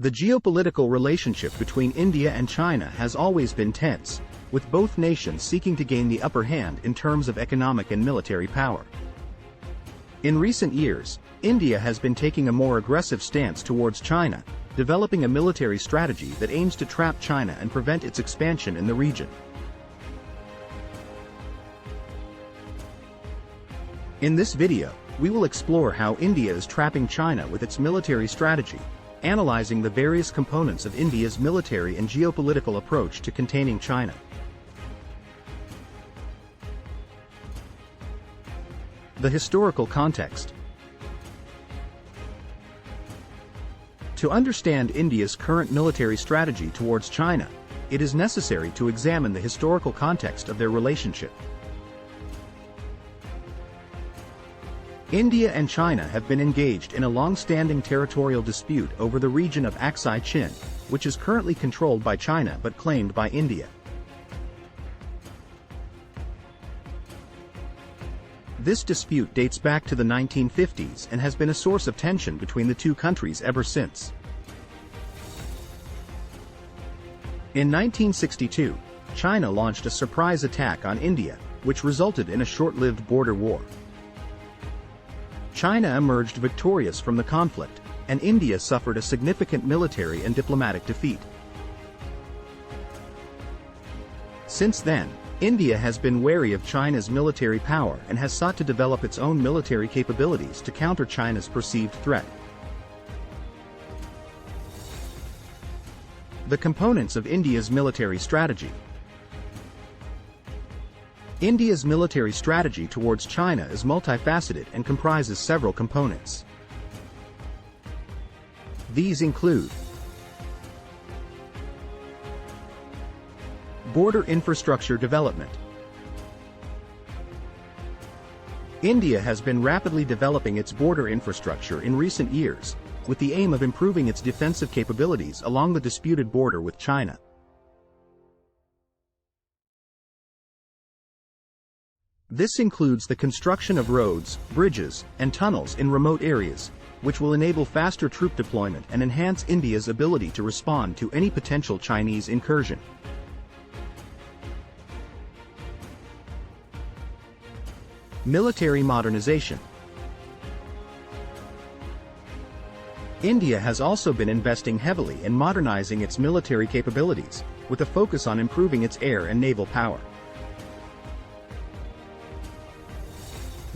The geopolitical relationship between India and China has always been tense, with both nations seeking to gain the upper hand in terms of economic and military power. In recent years, India has been taking a more aggressive stance towards China, developing a military strategy that aims to trap China and prevent its expansion in the region. In this video, we will explore how India is trapping China with its military strategy, analyzing the various components of India's military and geopolitical approach to containing China. The historical context. To understand India's current military strategy towards China, it is necessary to examine the historical context of their relationship. India and China have been engaged in a long-standing territorial dispute over the region of Aksai Chin, which is currently controlled by China but claimed by India. This dispute dates back to the 1950s and has been a source of tension between the two countries ever since. In 1962, China launched a surprise attack on India, which resulted in a short-lived border war. China emerged victorious from the conflict, and India suffered a significant military and diplomatic defeat. Since then, India has been wary of China's military power and has sought to develop its own military capabilities to counter China's perceived threat. The components of India's military strategy. India's military strategy towards China is multifaceted and comprises several components. These include border infrastructure development. India has been rapidly developing its border infrastructure in recent years, with the aim of improving its defensive capabilities along the disputed border with China. This includes the construction of roads, bridges, and tunnels in remote areas, which will enable faster troop deployment and enhance India's ability to respond to any potential Chinese incursion. Military modernization. India has also been investing heavily in modernizing its military capabilities, with a focus on improving its air and naval power.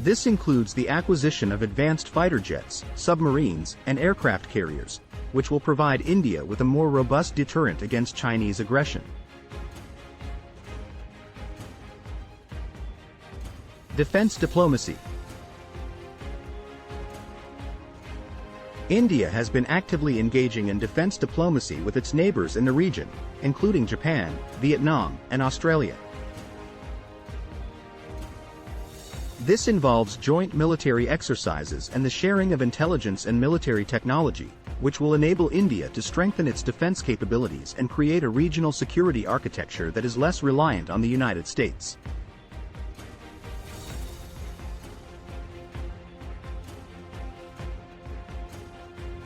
This includes the acquisition of advanced fighter jets, submarines, and aircraft carriers, which will provide India with a more robust deterrent against Chinese aggression. Defense diplomacy. India has been actively engaging in defense diplomacy with its neighbors in the region, including Japan, Vietnam, and Australia. This involves joint military exercises and the sharing of intelligence and military technology, which will enable India to strengthen its defense capabilities and create a regional security architecture that is less reliant on the United States.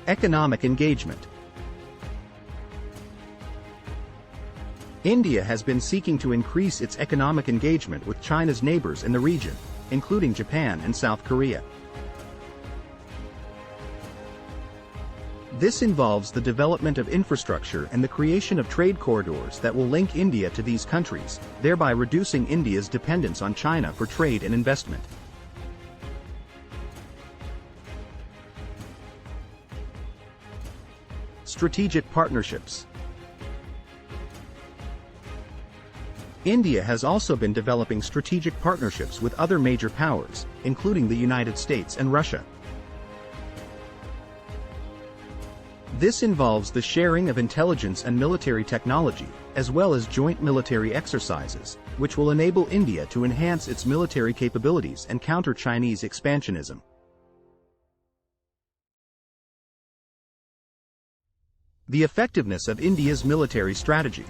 Economic engagement. India has been seeking to increase its economic engagement with China's neighbors in the region, including Japan and South Korea. This involves the development of infrastructure and the creation of trade corridors that will link India to these countries, thereby reducing India's dependence on China for trade and investment. Strategic partnerships. India has also been developing strategic partnerships with other major powers, including the United States and Russia. This involves the sharing of intelligence and military technology, as well as joint military exercises, which will enable India to enhance its military capabilities and counter Chinese expansionism. The effectiveness of India's military strategy.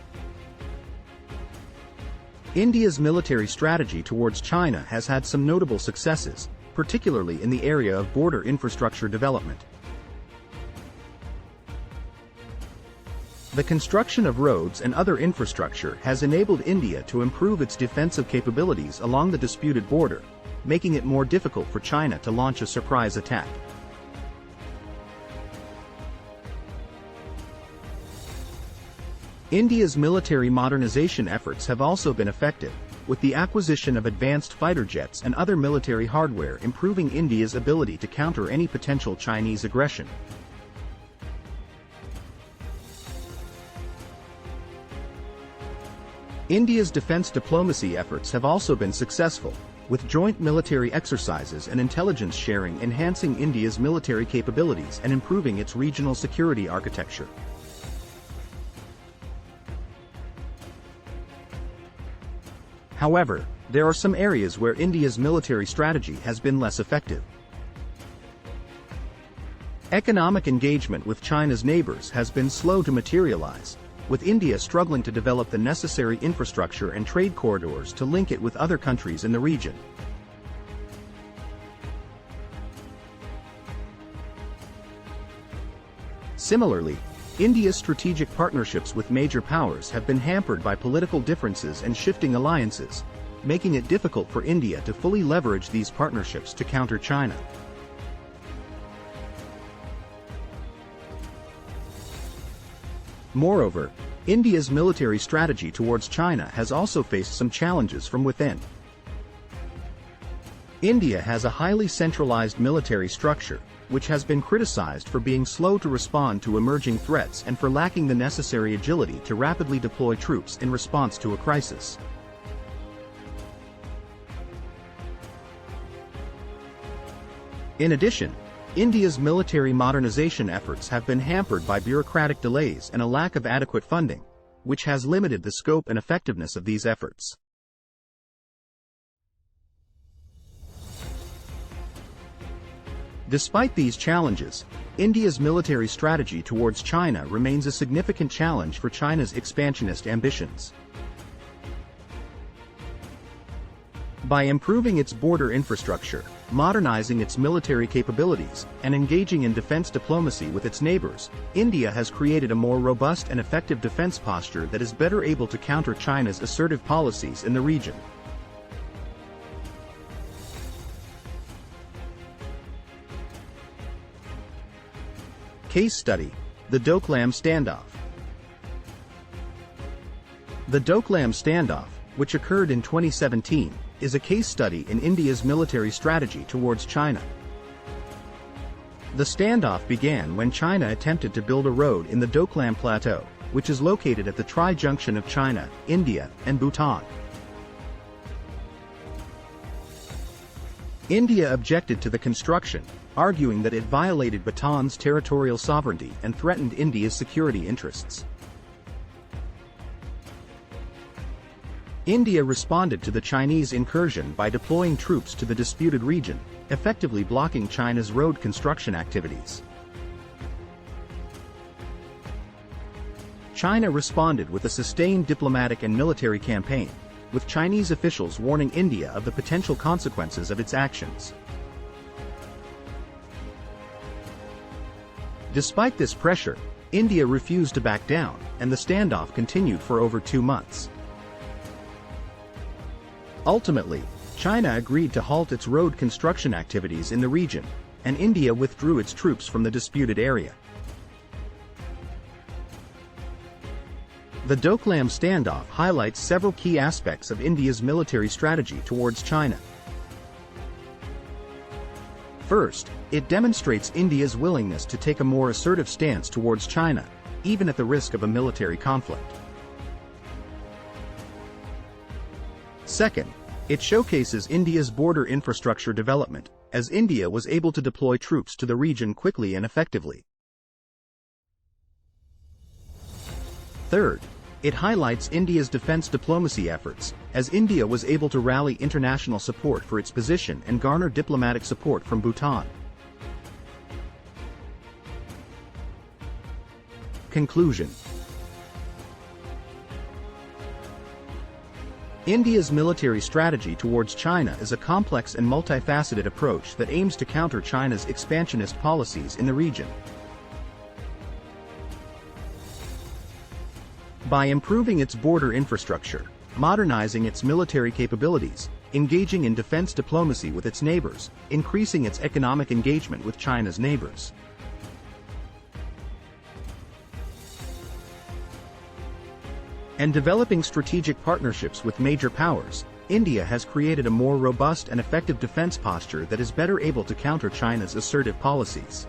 India's military strategy towards China has had some notable successes, particularly in the area of border infrastructure development. The construction of roads and other infrastructure has enabled India to improve its defensive capabilities along the disputed border, making it more difficult for China to launch a surprise attack. India's military modernization efforts have also been effective, with the acquisition of advanced fighter jets and other military hardware improving India's ability to counter any potential Chinese aggression. India's defense diplomacy efforts have also been successful, with joint military exercises and intelligence sharing enhancing India's military capabilities and improving its regional security architecture. However, there are some areas where India's military strategy has been less effective. Economic engagement with China's neighbors has been slow to materialize, with India struggling to develop the necessary infrastructure and trade corridors to link it with other countries in the region. Similarly, India's strategic partnerships with major powers have been hampered by political differences and shifting alliances, making it difficult for India to fully leverage these partnerships to counter China. Moreover, India's military strategy towards China has also faced some challenges from within. India has a highly centralized military structure, which has been criticized for being slow to respond to emerging threats and for lacking the necessary agility to rapidly deploy troops in response to a crisis. In addition, India's military modernization efforts have been hampered by bureaucratic delays and a lack of adequate funding, which has limited the scope and effectiveness of these efforts. Despite these challenges, India's military strategy towards China remains a significant challenge for China's expansionist ambitions. By improving its border infrastructure, modernizing its military capabilities, and engaging in defense diplomacy with its neighbors, India has created a more robust and effective defense posture that is better able to counter China's assertive policies in the region. Case study: the Doklam Standoff. The Doklam Standoff, which occurred in 2017, is a case study in India's military strategy towards China. The standoff began when China attempted to build a road in the Doklam Plateau, which is located at the tri-junction of China, India, and Bhutan. India objected to the construction, arguing that it violated Bhutan's territorial sovereignty and threatened India's security interests. India responded to the Chinese incursion by deploying troops to the disputed region, effectively blocking China's road construction activities. China responded with a sustained diplomatic and military campaign, with Chinese officials warning India of the potential consequences of its actions. Despite this pressure, India refused to back down, and the standoff continued for over 2 months. Ultimately, China agreed to halt its road construction activities in the region, and India withdrew its troops from the disputed area. The Doklam standoff highlights several key aspects of India's military strategy towards China. First, it demonstrates India's willingness to take a more assertive stance towards China, even at the risk of a military conflict. Second, it showcases India's border infrastructure development, as India was able to deploy troops to the region quickly and effectively. Third, it highlights India's defense diplomacy efforts, as India was able to rally international support for its position and garner diplomatic support from Bhutan. Conclusion: India's military strategy towards China is a complex and multifaceted approach that aims to counter China's expansionist policies in the region. By improving its border infrastructure, modernizing its military capabilities, engaging in defense diplomacy with its neighbors, increasing its economic engagement with China's neighbors, and developing strategic partnerships with major powers, India has created a more robust and effective defense posture that is better able to counter China's assertive policies.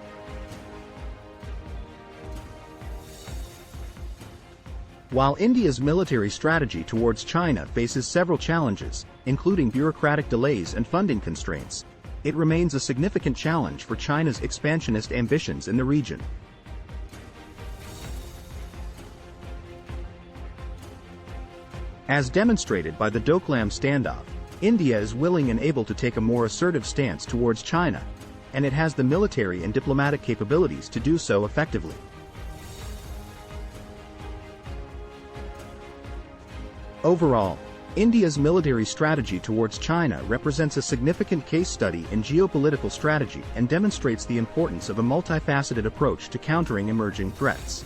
While India's military strategy towards China faces several challenges, including bureaucratic delays and funding constraints, it remains a significant challenge for China's expansionist ambitions in the region. As demonstrated by the Doklam standoff, India is willing and able to take a more assertive stance towards China, and it has the military and diplomatic capabilities to do so effectively. Overall, India's military strategy towards China represents a significant case study in geopolitical strategy and demonstrates the importance of a multifaceted approach to countering emerging threats.